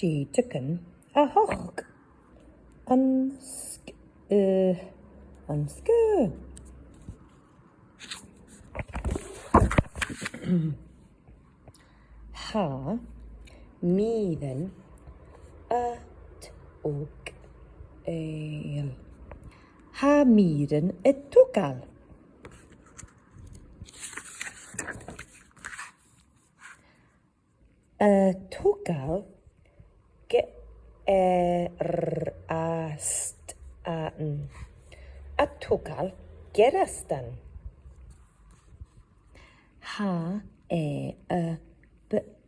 Dèideagan a hoch. Anske. Ha míðan at og eil. Ha míðan tugal. Tugal gerastan. A tugal gerastan. Ha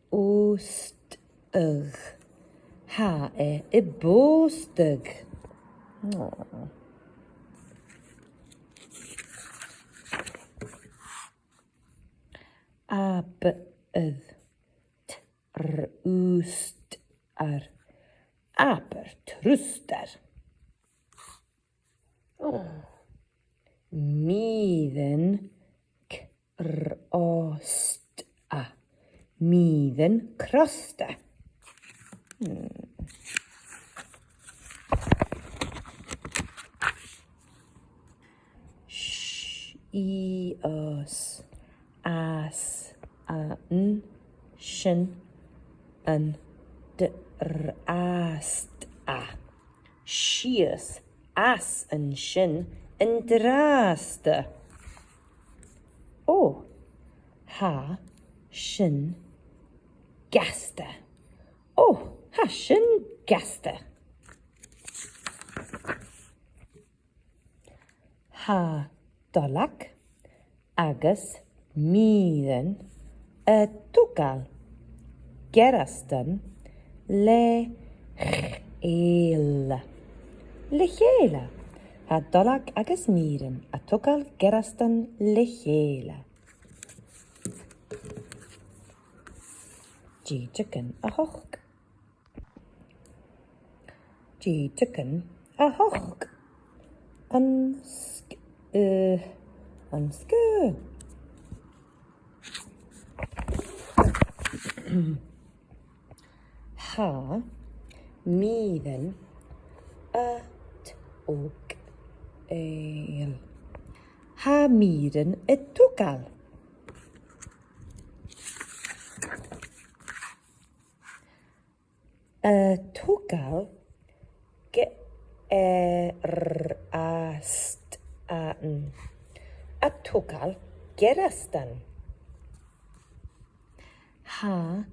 boostug. Ha boostug. Trústar. Aber trústar. Míðan krosta. Míðan krosta. Ios as shin drast a. Shios as shin drast. Ha shin gasta. Ha shin gasta. Ha dolak agus míðan tugal gerastan le chéile. Le chéile. Ha dolak agus míðan tugal gerastan le chéile. Dèideagan a hoch. Dèideagan a hoch. Anske. Ha míðan at og eil. Ha míðan tugal. Tugal gerastan. A tugal gerastan. Ha